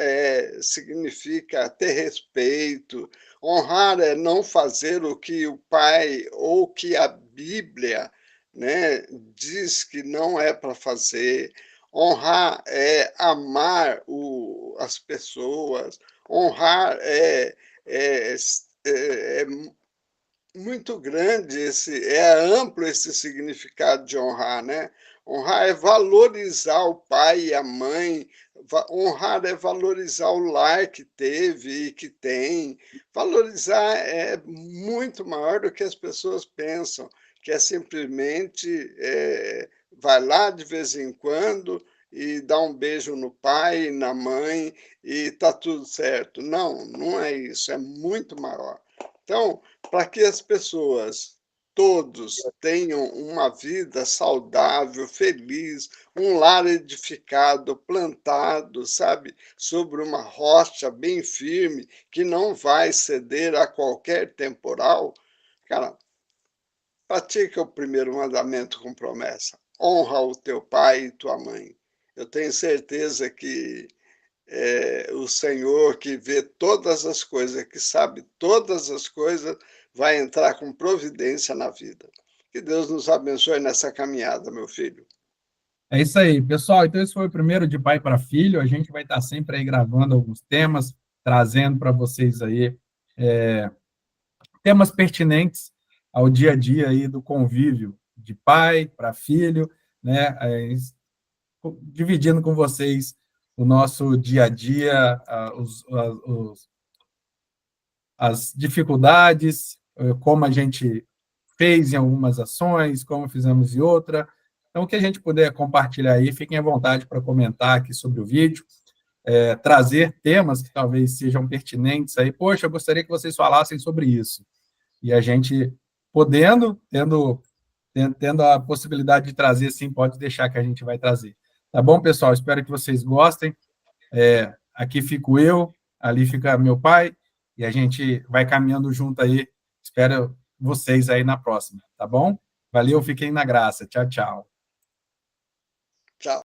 significa ter respeito. Honrar é não fazer o que o pai ou que a Bíblia, né, diz que não é para fazer. Honrar é amar as pessoas. Honrar é muito grande é amplo esse significado de honrar, né? Honrar é valorizar o pai e a mãe, honrar é valorizar o lar que teve e que tem. Valorizar é muito maior do que as pessoas pensam, que é simplesmente vai lá de vez em quando e dá um beijo no pai, na mãe e tá tudo certo. Não, não é isso, é muito maior. Então, para que as pessoas, todos, tenham uma vida saudável, feliz, um lar edificado, plantado, sabe, sobre uma rocha bem firme, que não vai ceder a qualquer temporal, cara, pratica o primeiro mandamento com promessa. honra o teu pai e tua mãe. Eu tenho certeza que o Senhor, que vê todas as coisas, que sabe todas as coisas, vai entrar com providência na vida. Que Deus nos abençoe nessa caminhada, meu filho. É isso aí, pessoal. Então, esse foi o primeiro de pai para filho. A gente vai estar sempre aí gravando alguns temas, trazendo para vocês aí temas pertinentes ao dia a dia aí do convívio de pai para filho, né? Dividindo com vocês o nosso dia a dia, as dificuldades, como a gente fez em algumas ações, como fizemos em outra. Então, o que a gente puder compartilhar aí, fiquem à vontade para comentar aqui sobre o vídeo, trazer temas que talvez sejam pertinentes aí. Poxa, eu gostaria que vocês falassem sobre isso. E a gente, tendo a possibilidade de trazer, sim, pode deixar que a gente vai trazer. Tá bom, pessoal? Espero que vocês gostem. Aqui fico eu, ali fica meu pai, e a gente vai caminhando junto aí. Espero vocês aí na próxima, tá bom? Valeu, fiquem na graça. Tchau, tchau. Tchau.